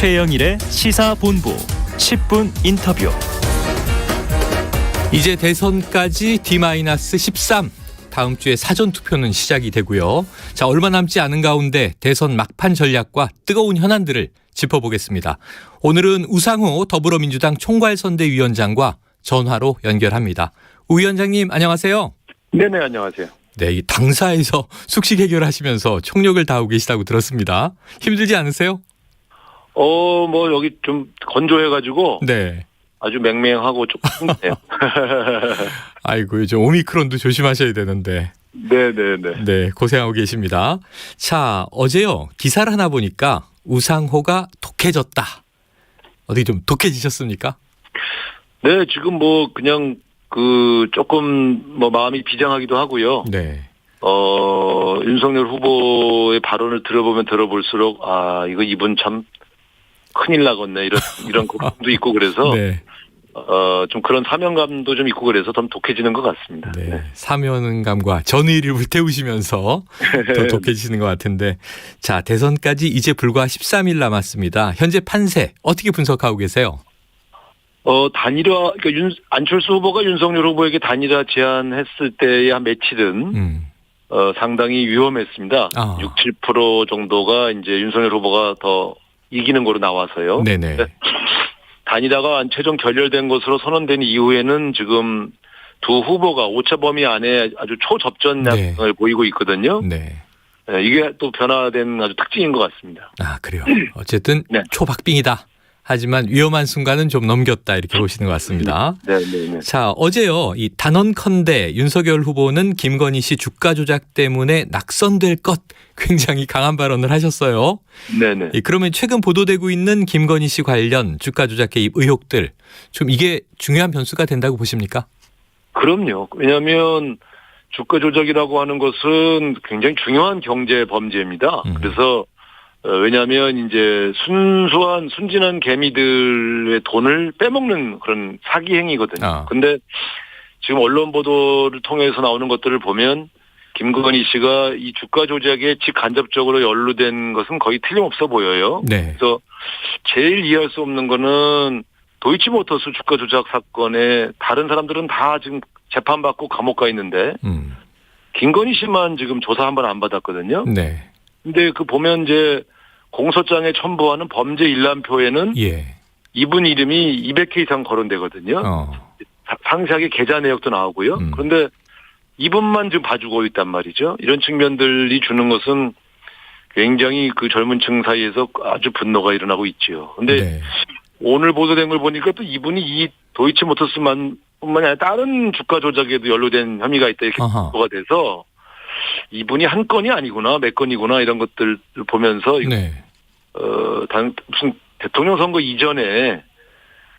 최영일의 시사본부 10분 인터뷰. 이제 대선까지 D-13 다음 주에 사전투표는 시작이 되고요. 자, 얼마 남지 않은 가운데 대선 막판 전략과 뜨거운 현안들을 짚어보겠습니다. 오늘은 우상호 더불어민주당 총괄선대위원장과 전화로 연결합니다. 우 위원장님 안녕하세요. 네네, 안녕하세요. 네, 이 당사에서 숙식 해결하시면서 총력을 다하고 계시다고 들었습니다. 힘들지 않으세요? 뭐 여기 좀 건조해가지고 네. 아주 맹맹하고 좀 힘드네요. 아이고, 요즘 오미크론도 조심하셔야 되는데. 네네네. 네, 고생하고 계십니다. 자, 어제요 기사를 하나 보니까 우상호가 독해졌다. 어디 좀 독해지셨습니까? 네, 지금 뭐 그냥 조금 뭐 마음이 비장하기도 하고요. 네. 윤석열 후보의 발언을 들어보면 들어볼수록 이거 이분 참 큰일 나겠네 이런 걱정도 있고 그래서 네. 좀 그런 사명감도 좀 있고 그래서 좀 독해지는 것 같습니다. 네. 네. 사명감과 전의를 불태우시면서 더 독해지시는 것 같은데, 자, 대선까지 이제 불과 13일 남았습니다. 현재 판세 어떻게 분석하고 계세요? 단일화, 그러니까 안철수 후보가 윤석열 후보에게 단일화 제안했을 때의 한 며칠은 상당히 위험했습니다. 6, 7% 정도가 이제 윤석열 후보가 더 이기는 거로 나와서요. 네네. 단일화가 최종 결렬된 것으로 선언된 이후에는 지금 두 후보가 오차 범위 안에 아주 초접전량을 보이고 있거든요. 네. 이게 또 변화된 아주 특징인 것 같습니다. 그래요. 어쨌든 네. 초박빙이다. 하지만 위험한 순간은 좀 넘겼다, 이렇게 보시는 것 같습니다. 네. 자, 어제요 이 단언컨대 윤석열 후보는 김건희 씨 주가 조작 때문에 낙선될 것, 굉장히 강한 발언을 하셨어요. 네네. 그러면 최근 보도되고 있는 김건희 씨 관련 주가 조작 개입 의혹들, 좀 이게 중요한 변수가 된다고 보십니까? 그럼요. 왜냐하면 주가 조작이라고 하는 것은 굉장히 중요한 경제 범죄입니다. 그래서 왜냐하면 이제 순진한 개미들의 돈을 빼먹는 그런 사기 행위거든요. 근데 지금 언론 보도를 통해서 나오는 것들을 보면 김건희 씨가 이 주가 조작에 직간접적으로 연루된 것은 거의 틀림없어 보여요. 네. 그래서 제일 이해할 수 없는 거는 도이치모터스 주가 조작 사건에 다른 사람들은 다 지금 재판받고 감옥 가 있는데 김건희 씨만 지금 조사 한 번 안 받았거든요. 네. 근데 보면 이제 공소장에 첨부하는 범죄 일람표에는 이분 이름이 200회 이상 거론되거든요. 상세하게 계좌 내역도 나오고요. 그런데 이분만 지금 봐주고 있단 말이죠. 이런 측면들이 주는 것은 굉장히 그 젊은 층 사이에서 아주 분노가 일어나고 있죠. 근데 오늘 보도된 걸 보니까 또 이분이 이 도이치모터스만 뿐만이 아니라 다른 주가 조작에도 연루된 혐의가 있다, 이렇게 보도가 돼서 이분이 한 건이 아니구나, 몇 건이구나, 이런 것들을 보면서 무슨 대통령 선거 이전에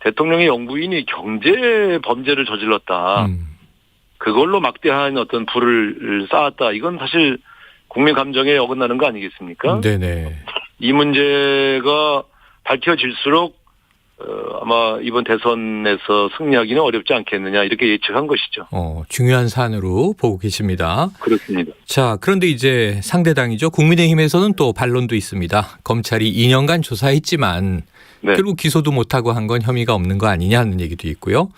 대통령의 영부인이 경제 범죄를 저질렀다. 그걸로 막대한 어떤 불을 쌓았다. 이건 사실 국민 감정에 어긋나는 거 아니겠습니까? 네네. 이 문제가 밝혀질수록 아마 이번 대선에서 승리하기는 어렵지 않겠느냐, 이렇게 예측한 것이죠. 중요한 사안으로 보고 계십니다. 그렇습니다. 자, 그런데 이제 상대당이죠. 국민의힘에서는 또 반론도 있습니다. 검찰이 2년간 조사했지만 결국 기소도 못하고 한 건 혐의가 없는 거 아니냐 하는 얘기도 있고요.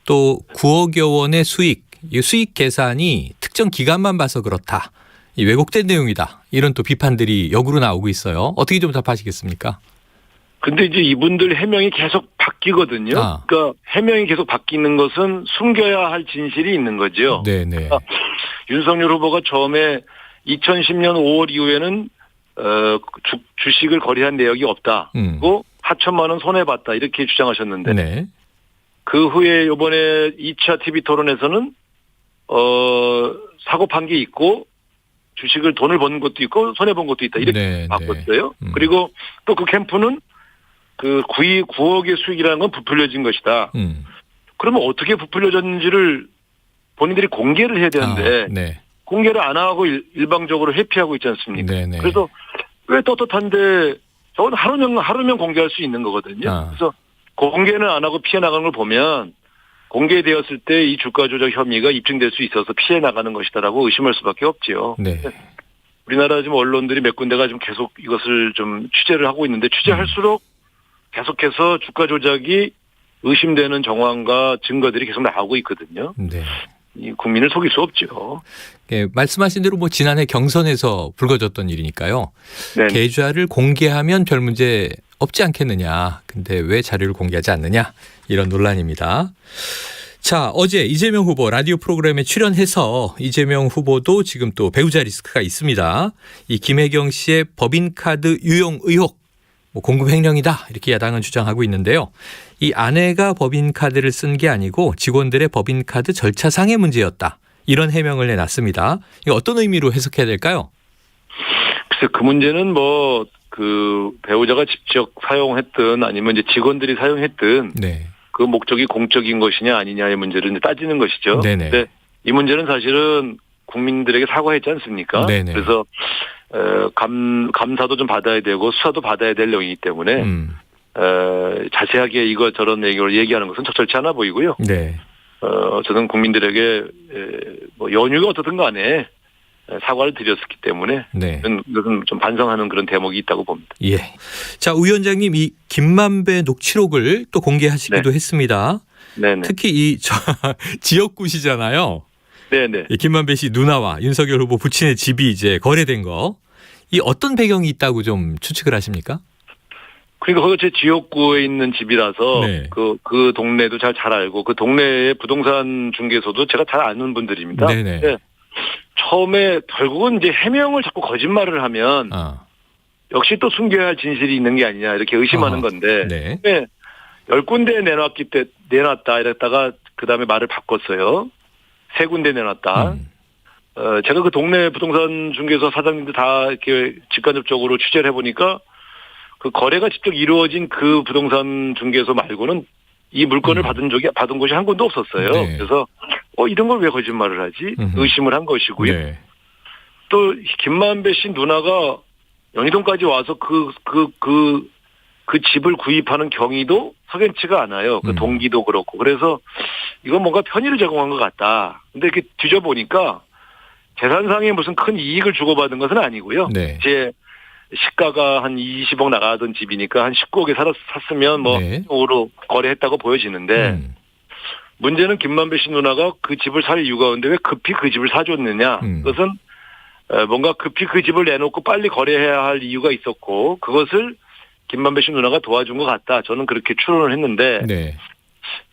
또 9억여 원의 수익, 이 수익 계산이 특정 기간만 봐서 그렇다. 이 왜곡된 내용이다. 이런 또 비판들이 역으로 나오고 있어요. 어떻게 좀 답하시겠습니까? 근데 이제 이분들 해명이 계속 바뀌거든요. 그러니까 해명이 계속 바뀌는 것은 숨겨야 할 진실이 있는 거죠. 네네. 그러니까 윤석열 후보가 처음에 2010년 5월 이후에는 주식을 거래한 내역이 없다. 그리고 4천만 원 손해봤다, 이렇게 주장하셨는데 그 후에 이번에 2차 TV 토론에서는 사고 판 게 있고 주식을 돈을 번 것도 있고 손해 본 것도 있다, 이렇게 바꿨어요. 그리고 또 그 캠프는 9억의 수익이라는 건 부풀려진 것이다. 그러면 어떻게 부풀려졌는지를 본인들이 공개를 해야 되는데 공개를 안 하고 일방적으로 회피하고 있지 않습니까? 그래서 왜 떳떳한데 저건 하루면 공개할 수 있는 거거든요. 그래서 공개는 안 하고 피해 나가는 걸 보면 공개되었을 때 이 주가 조작 혐의가 입증될 수 있어서 피해 나가는 것이다라고 의심할 수밖에 없지요. 우리나라 지금 언론들이 몇 군데가 좀 계속 이것을 좀 취재를 하고 있는데 취재할수록 계속해서 주가 조작이 의심되는 정황과 증거들이 계속 나오고 있거든요. 네. 이 국민을 속일 수 없죠. 예, 말씀하신 대로 뭐 지난해 경선에서 불거졌던 일이니까요. 네. 계좌를 공개하면 별 문제 없지 않겠느냐. 근데 왜 자료를 공개하지 않느냐. 이런 논란입니다. 자, 어제 이재명 후보 라디오 프로그램에 출연해서 이재명 후보도 지금 또 배우자 리스크가 있습니다. 이 김혜경 씨의 법인카드 유용 의혹, 뭐 공금 횡령이다 이렇게 야당은 주장하고 있는데요. 이 아내가 법인카드를 쓴 게 아니고 직원들의 법인카드 절차상의 문제였다. 이런 해명을 내놨습니다. 이거 어떤 의미로 해석해야 될까요? 글쎄 그 문제는 뭐 그 배우자가 직접 사용했든 아니면 이제 직원들이 사용했든 네. 그 목적이 공적인 것이냐 아니냐의 문제를 이제 따지는 것이죠. 네네. 근데 이 문제는 사실은 국민들에게 사과했지 않습니까? 네네. 그래서 감사도 좀 받아야 되고 수사도 받아야 될 내용이기 때문에 자세하게 이것저런 얘기를 얘기하는 것은 적절치 않아 보이고요. 네. 저는 국민들에게 뭐 연유가 어떻든 간에 사과를 드렸었기 때문에 네. 이것은 좀 반성하는 그런 대목이 있다고 봅니다. 예. 자, 우 위원장님 이 김만배 녹취록을 또 공개하시기도 네. 했습니다. 네네. 특히 이 지역구시잖아요. 네네. 이 김만배 씨 누나와 윤석열 후보 부친의 집이 이제 거래된 거. 이 어떤 배경이 있다고 좀 추측을 하십니까? 그러니까 거기 제 지역구에 있는 집이라서 네. 그 동네도 잘 알고 그 동네의 부동산 중개소도 제가 잘 아는 분들입니다. 네네. 네. 처음에 결국은 이제 해명을 자꾸 거짓말을 하면 역시 또 숨겨야 할 진실이 있는 게 아니냐 이렇게 의심하는 건데 네. 네. 10군데 내놨다 이랬다가 그 다음에 말을 바꿨어요. 3군데 내놨다. 제가 그 동네 부동산 중개소 사장님들 다 이렇게 직간접적으로 취재를 해보니까 그 거래가 직접 이루어진 그 부동산 중개소 말고는 이 물건을 받은 곳이 한 군도 없었어요. 네. 그래서 이런 걸 왜 거짓말을 하지? 의심을 한 것이고요. 네. 또 김만배 씨 누나가 연희동까지 와서 그 집을 구입하는 경위도 석연치가 않아요. 그 동기도 그렇고. 그래서 이건 뭔가 편의를 제공한 것 같다. 근데 이렇게 뒤져보니까 재산상에 무슨 큰 이익을 주고받은 것은 아니고요. 네. 제 시가가 한 20억 나가던 집이니까 한 19억에 샀으면 뭐 네. 으로 거래했다고 보여지는데 문제는 김만배 씨 누나가 그 집을 살 이유가 없는데 왜 급히 그 집을 사줬느냐. 그것은 뭔가 급히 그 집을 내놓고 빨리 거래해야 할 이유가 있었고 그것을 김만배 씨 누나가 도와준 것 같다. 저는 그렇게 추론을 했는데 네.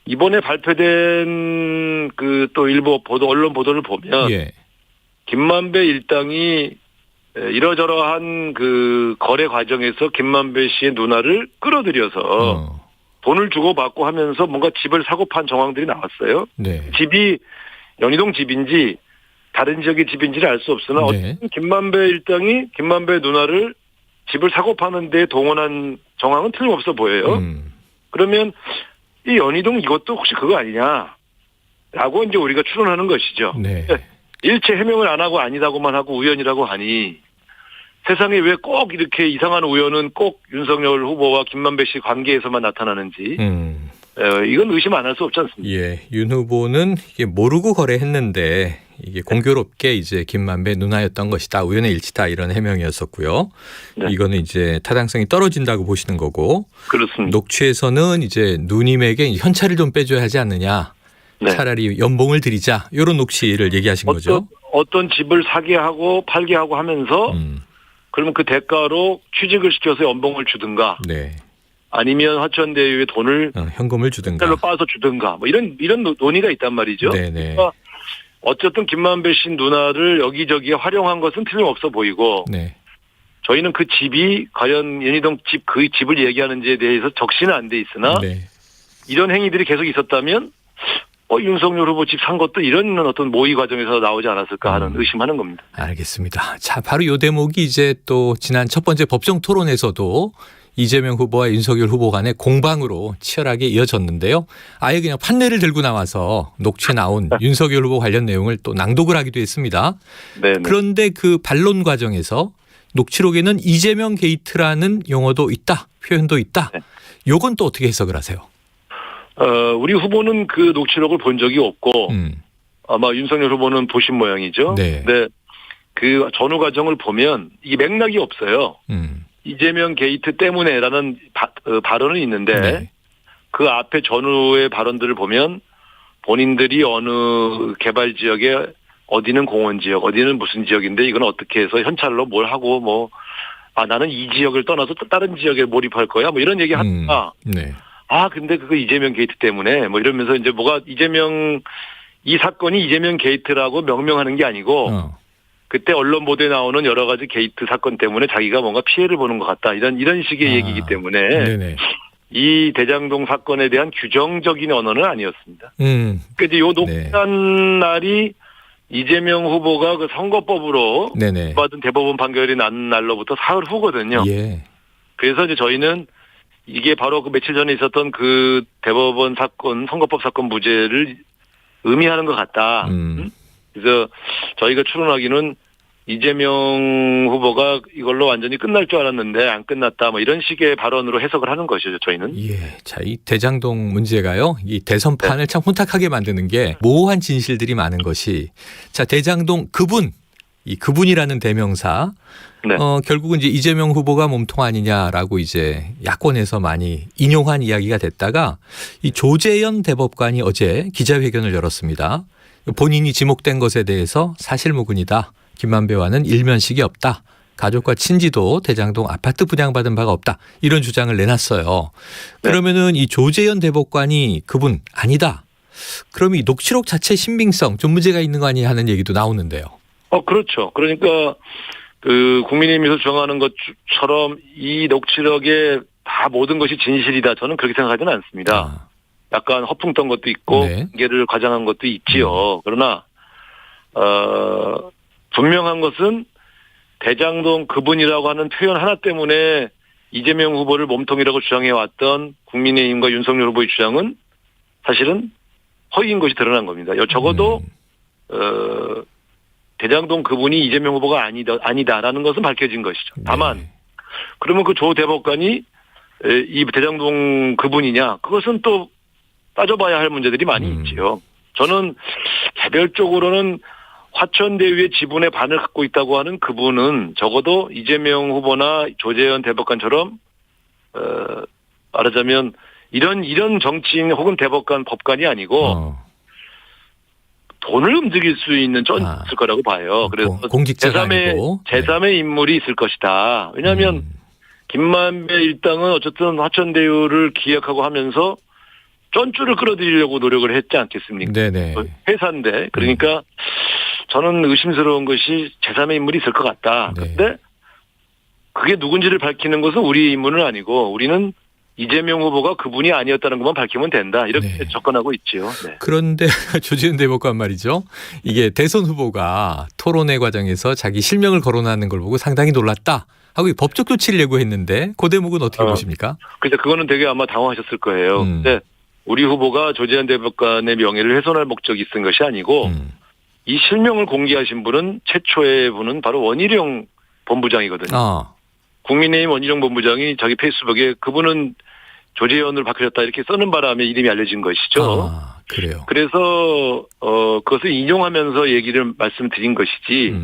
이번에 발표된 그 또 일부 언론 보도를 보면 예. 김만배 일당이 이러저러한 그 거래 과정에서 김만배 씨의 누나를 끌어들여서 돈을 주고받고 하면서 뭔가 집을 사고 판 정황들이 나왔어요. 네. 집이 연희동 집인지 다른 지역의 집인지를 알 수 없으나 네. 어쨌든 김만배 일당이 김만배 누나를 집을 사고 파는 데 동원한 정황은 틀림없어 보여요. 그러면 이 연희동 이것도 혹시 그거 아니냐라고 이제 우리가 추론하는 것이죠. 네. 일체 해명을 안 하고 아니다고만 하고 우연이라고 하니 세상에 왜 꼭 이렇게 이상한 우연은 꼭 윤석열 후보와 김만배 씨 관계에서만 나타나는지 이건 의심 안 할 수 없지 않습니까? 예, 윤 후보는 이게 모르고 거래했는데 이게 공교롭게 이제 김만배 누나였던 것이다. 우연의 일치다 이런 해명이었었고요. 네. 이거는 이제 타당성이 떨어진다고 보시는 거고. 그렇습니다. 녹취에서는 이제 누님에게 현찰을 좀 빼줘야 하지 않느냐. 네. 차라리 연봉을 드리자. 이런 녹취를 얘기하신 거죠. 어떤 집을 사게 하고 팔게 하고 하면서 그러면 그 대가로 취직을 시켜서 연봉을 주든가. 네. 아니면 화천대유에 돈을 현금을 주든가. 빠서 주든가. 뭐 이런 논의가 있단 말이죠. 네네. 그러니까 어쨌든 김만배 씨 누나를 여기저기에 활용한 것은 틀림없어 보이고. 네. 저희는 그 집이 과연 연희동 집 그 집을 얘기하는지에 대해서 적시는 안 돼 있으나 네. 이런 행위들이 계속 있었다면 윤석열 후보 집 산 것도 이런 어떤 모의 과정에서 나오지 않았을까 하는 의심하는 겁니다. 알겠습니다. 자, 바로 이 대목이 이제 또 지난 첫 번째 법정 토론에서도 이재명 후보와 윤석열 후보 간의 공방으로 치열하게 이어졌는데요. 아예 그냥 판례를 들고 나와서 녹취에 나온 윤석열 후보 관련 내용을 또 낭독을 하기도 했습니다. 네네. 그런데 그 반론 과정에서 녹취록에는 이재명 게이트라는 용어도 있다, 표현도 있다. 네. 요건 또 어떻게 해석을 하세요? 우리 후보는 그 녹취록을 본 적이 없고 아마 윤석열 후보는 보신 모양이죠. 네. 근데 그 전후 과정을 보면 이 맥락이 없어요. 이재명 게이트 때문에라는 발언은 있는데 네. 그 앞에 전후의 발언들을 보면 본인들이 어느 개발 지역에 어디는 공원 지역, 어디는 무슨 지역인데 이건 어떻게 해서 현찰로 뭘 하고 뭐 나는 이 지역을 떠나서 또 다른 지역에 몰입할 거야 뭐 이런 얘기 하다가 네. 근데 그거 이재명 게이트 때문에 뭐 이러면서 이제 뭐가 이 사건이 이재명 게이트라고 명명하는 게 아니고 그때 언론 보도에 나오는 여러 가지 게이트 사건 때문에 자기가 뭔가 피해를 보는 것 같다 이런 식의 얘기이기 때문에 네네. 이 대장동 사건에 대한 규정적인 언어는 아니었습니다. 그러니까 이제 요 녹취한 날이 이재명 후보가 그 선거법으로 네네. 받은 대법원 판결이 난 날로부터 사흘 후거든요. 예. 그래서 이제 저희는 이게 바로 그 며칠 전에 있었던 그 대법원 사건, 선거법 사건 무죄를 의미하는 것 같다. 그래서 저희가 추론하기는 이재명 후보가 이걸로 완전히 끝날 줄 알았는데 안 끝났다. 뭐 이런 식의 발언으로 해석을 하는 것이죠, 저희는. 예. 자, 이 대장동 문제가요. 이 대선판을 참 혼탁하게 만드는 게 모호한 진실들이 많은 것이 자, 대장동 이 그분이라는 대명사 네. 결국은 이제 이재명 후보가 몸통 아니냐라고 이제 야권에서 많이 인용한 이야기가 됐다가 이 조재현 대법관이 어제 기자회견을 열었습니다. 본인이 지목된 것에 대해서 사실무근이다. 김만배와는 일면식이 없다. 가족과 친지도 대장동 아파트 분양받은 바가 없다. 이런 주장을 내놨어요. 그러면은 이 조재현 대법관이 그분 아니다. 그럼 이 녹취록 자체 신빙성 좀 문제가 있는 거 아니냐 하는 얘기도 나오는데요. 그렇죠. 그러니까 그 국민의힘에서 주장하는 것처럼 이 녹취록에 다 모든 것이 진실이다. 저는 그렇게 생각하지는 않습니다. 약간 허풍 떤 것도 있고 관계를 과장한 것도 있지요. 그러나 분명한 것은 대장동 그분이라고 하는 표현 하나 때문에 이재명 후보를 몸통이라고 주장해왔던 국민의힘과 윤석열 후보의 주장은 사실은 허위인 것이 드러난 겁니다. 적어도 대장동 그분이 이재명 후보가 아니다라는 것은 밝혀진 것이죠. 다만 그러면 그 조 대법관이 이 대장동 그분이냐 그것은 또 따져봐야 할 문제들이 많이 있지요. 저는 개별적으로는 화천대유의 지분의 반을 갖고 있다고 하는 그분은 적어도 이재명 후보나 조재현 대법관처럼 말하자면 이런 정치인 혹은 대법관 법관이 아니고 돈을 움직일 수 있는 쩐이 있을 거라고 봐요. 그래서 공직자가 아니고 제3의 인물이 있을 것이다. 왜냐하면 김만배 일당은 어쨌든 화천대유를 기획하고 하면서 쩐줄을 끌어들이려고 노력을 했지 않겠습니까? 네네. 회사인데 그러니까 저는 의심스러운 것이 제3의 인물이 있을 것 같다. 그런데 그게 누군지를 밝히는 것은 우리의 임무는 아니고 우리는 이재명 후보가 그분이 아니었다는 것만 밝히면 된다. 이렇게 접근하고 있지요. 네. 그런데 조재현 대법관 말이죠. 이게 대선 후보가 토론회 과정에서 자기 실명을 거론하는 걸 보고 상당히 놀랐다. 하고 법적 조치를 예고했는데 그 대목은 어떻게 보십니까? 그래서 그거는 되게 아마 당황하셨을 거예요. 근데 우리 후보가 조재현 대법관의 명예를 훼손할 목적이 있은 것이 아니고 이 실명을 공개하신 분은 최초의 분은 바로 원희룡 본부장이거든요. 국민의힘 원희룡 본부장이 자기 페이스북에 그분은 조재현을 밝혀졌다 이렇게 써는 바람에 이름이 알려진 것이죠. 그래요. 그래서 그것을 인용하면서 얘기를 말씀드린 것이지.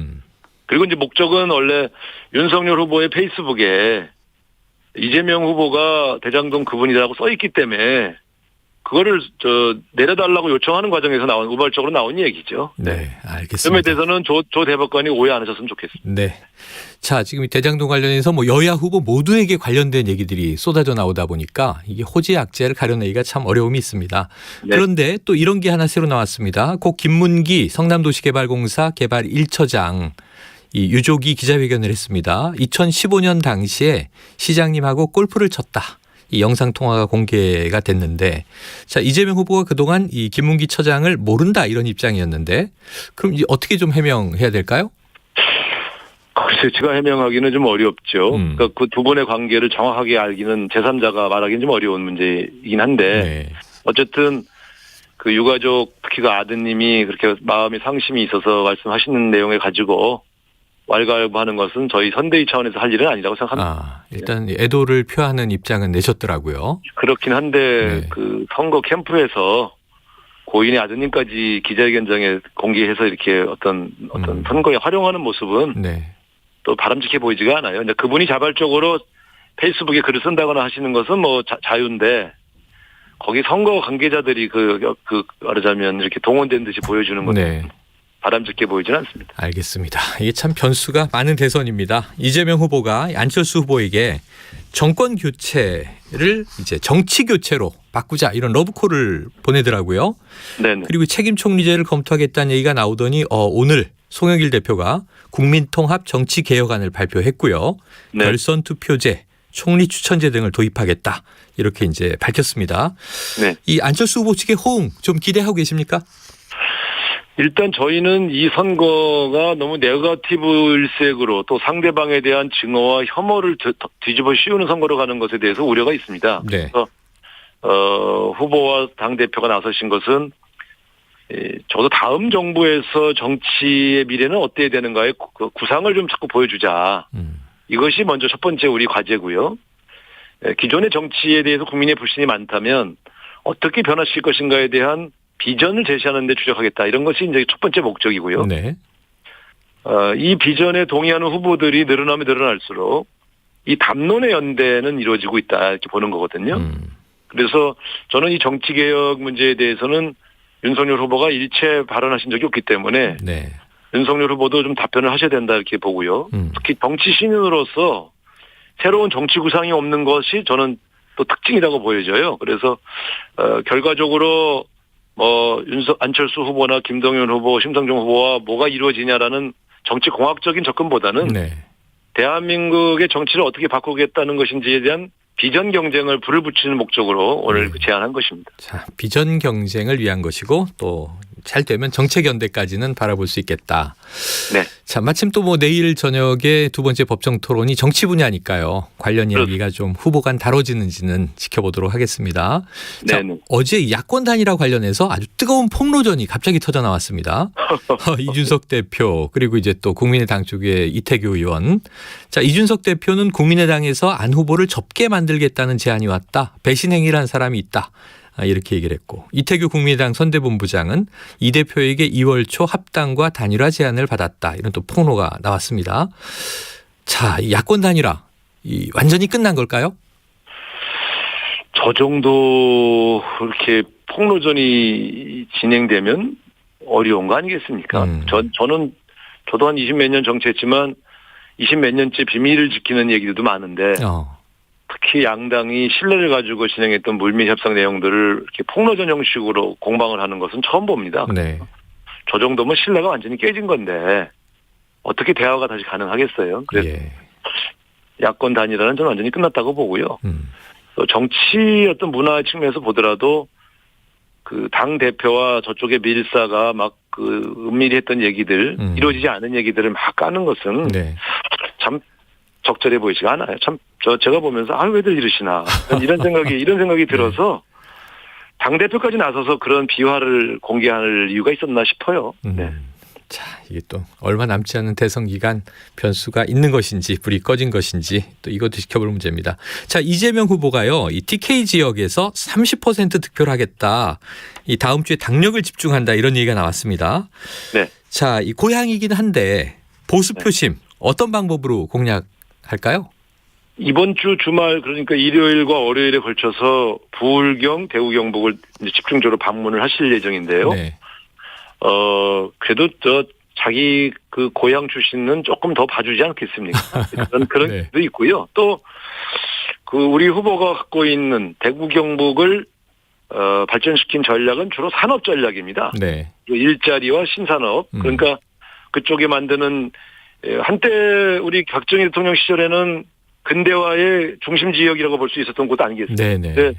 그리고 이제 목적은 원래 윤석열 후보의 페이스북에 이재명 후보가 대장동 그분이라고 써 있기 때문에 그거를 내려달라고 요청하는 과정에서 우발적으로 나온 얘기죠. 네, 알겠습니다. 점에 대해서는 조 대법관이 오해 안 하셨으면 좋겠습니다. 네. 자, 지금 이 대장동 관련해서 뭐 여야 후보 모두에게 관련된 얘기들이 쏟아져 나오다 보니까 이게 호재 악재를 가려내기가 참 어려움이 있습니다. 네. 그런데 또 이런 게 하나 새로 나왔습니다. 고 김문기 성남도시개발공사 개발 1처장 이 유족이 기자회견을 했습니다. 2015년 당시에 시장님하고 골프를 쳤다. 이 영상 통화가 공개가 됐는데, 자 이재명 후보가 그동안 이 김문기 처장을 모른다 이런 입장이었는데, 그럼 이제 어떻게 좀 해명해야 될까요? 글쎄, 제가 해명하기는 좀 어렵죠. 그러니까 그 두 분의 관계를 정확하게 알기는 제3자가 말하기는 좀 어려운 문제이긴 한데, 어쨌든 그 유가족 특히 그 아드님이 그렇게 마음이 상심이 있어서 말씀하시는 내용을 가지고 왈가왈부하는 것은 저희 선대위 차원에서 할 일은 아니라고 생각합니다. 일단 애도를 표하는 입장은 내셨더라고요. 그렇긴 한데 그 선거 캠프에서 고인의 아드님까지 기자회견장에 공개해서 이렇게 어떤 선거에 활용하는 모습은 또 바람직해 보이지가 않아요. 근데 그분이 자발적으로 페이스북에 글을 쓴다거나 하시는 것은 뭐 자유인데 거기 선거 관계자들이 말하자면 이렇게 동원된 듯이 보여주는 것은 네. 바람직해 보이지는 않습니다. 알겠습니다. 이게 참 변수가 많은 대선입니다. 이재명 후보가 안철수 후보에게 정권 교체를 이제 정치 교체로 바꾸자 이런 러브콜을 보내더라고요. 네네. 그리고 책임 총리제를 검토하겠다는 얘기가 나오더니 오늘 송영길 대표가 국민통합 정치개혁안을 발표했고요. 네. 결선 투표제, 총리 추천제 등을 도입하겠다 이렇게 이제 밝혔습니다. 네. 이 안철수 후보 측의 호응 좀 기대하고 계십니까? 일단 저희는 이 선거가 너무 네거티브 일색으로 또 상대방에 대한 증오와 혐오를 뒤집어 씌우는 선거로 가는 것에 대해서 우려가 있습니다. 네. 그래서 후보와 당대표가 나서신 것은 저도 다음 정부에서 정치의 미래는 어때야 되는가의 구상을 좀 자꾸 보여주자. 이것이 먼저 첫 번째 우리 과제고요. 기존의 정치에 대해서 국민의 불신이 많다면 어떻게 변화시킬 것인가에 대한 비전을 제시하는 데 주력하겠다. 이런 것이 이제 첫 번째 목적이고요. 네. 이 비전에 동의하는 후보들이 늘어나면 늘어날수록 이 담론의 연대는 이루어지고 있다. 이렇게 보는 거거든요. 그래서 저는 이 정치개혁 문제에 대해서는 윤석열 후보가 일체 발언하신 적이 없기 때문에 네. 윤석열 후보도 좀 답변을 하셔야 된다 이렇게 보고요. 특히 정치 신인으로서 새로운 정치 구상이 없는 것이 저는 또 특징이라고 보여져요. 그래서 결과적으로 안철수 후보나 김동연 후보, 심상정 후보와 뭐가 이루어지냐라는 정치 공학적인 접근보다는 네. 대한민국의 정치를 어떻게 바꾸겠다는 것인지에 대한 비전 경쟁을 불을 붙이는 목적으로 오늘 제안한 것입니다. 자, 비전 경쟁을 위한 것이고 또 잘 되면 정책 연대까지는 바라볼 수 있겠다. 네. 자, 마침 또 내일 저녁에 두 번째 법정 토론이 정치 분야니까요. 관련 이야기가 좀 후보 간 다뤄지는지는 지켜보도록 하겠습니다. 자, 어제 야권 단일화 관련해서 아주 뜨거운 폭로전이 갑자기 터져 나왔습니다. 이준석 대표 그리고 이제 또 국민의당 쪽의 이태규 의원. 자, 이준석 대표는 국민의당에서 안 후보를 접게 만들겠다는 제안이 왔다. 배신 행위라는 사람이 있다. 이렇게 얘기를 했고 이태규 국민의당 선대본부장은 이 대표에게 2월 초 합당과 단일화 제안을 받았다. 이런 또 폭로가 나왔습니다. 자, 야권 단일화 완전히 끝난 걸까요? 저 정도 이렇게 폭로전이 진행되면 어려운 거 아니겠습니까? 저도 한 20몇 년 정치했지만 20몇 년째 비밀을 지키는 얘기들도 많은데 특히 양당이 신뢰를 가지고 진행했던 물밑 협상 내용들을 이렇게 폭로전 형식으로 공방을 하는 것은 처음 봅니다. 네. 저 정도면 신뢰가 완전히 깨진 건데 어떻게 대화가 다시 가능하겠어요? 그래서 야권 단일화는 저는 완전히 끝났다고 보고요. 정치 어떤 문화 측면에서 보더라도 그 당 대표와 저쪽의 밀사가 막 은밀히 했던 얘기들, 이루어지지 않은 얘기들을 막 까는 것은 참 적절해 보이지가 않아요. 참 제가 보면서 왜들 이러시나 이런 생각이 들어서 당 대표까지 나서서 그런 비화를 공개할 이유가 있었나 싶어요. 네. 자, 이게 또 얼마 남지 않은 대선 기간 변수가 있는 것인지 불이 꺼진 것인지 또 이것도 지켜볼 문제입니다. 자, 이재명 후보가요, 이 TK 지역에서 30% 득표를 하겠다. 이 다음 주에 당력을 집중한다 이런 얘기가 나왔습니다. 네. 자, 이 고향이긴 한데 보수 표심 어떤 방법으로 공략할까요? 이번 주 주말 그러니까 일요일과 월요일에 걸쳐서 부울경, 대구 경북을 이제 집중적으로 방문을 하실 예정인데요. 네. 그래도 자기 그 고향 출신은 조금 더 봐주지 않겠습니까? 그런 네. 도 있고요. 또 그 우리 후보가 갖고 있는 대구 경북을 발전시킨 전략은 주로 산업 전략입니다. 네. 일자리와 신산업. 그러니까 그쪽에 만드는 한때 우리 박정희 대통령 시절에는 근대화의 중심 지역이라고 볼 수 있었던 곳 아니겠습니까? 네네.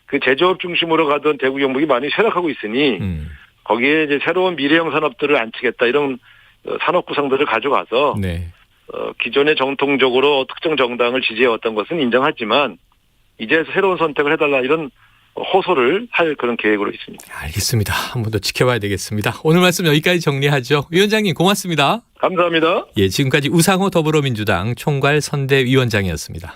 그 제조업 중심으로 가던 대구 경북이 많이 쇠락하고 있으니 거기에 이제 새로운 미래형 산업들을 안치겠다 이런 산업 구상들을 가져가서 기존에 정통적으로 특정 정당을 지지해왔던 것은 인정하지만 이제 새로운 선택을 해달라 이런 호소를 할 그런 계획으로 있습니다. 알겠습니다. 한 번 더 지켜봐야 되겠습니다. 오늘 말씀 여기까지 정리하죠. 위원장님 고맙습니다. 감사합니다. 예, 지금까지 우상호 더불어민주당 총괄 선대위원장이었습니다.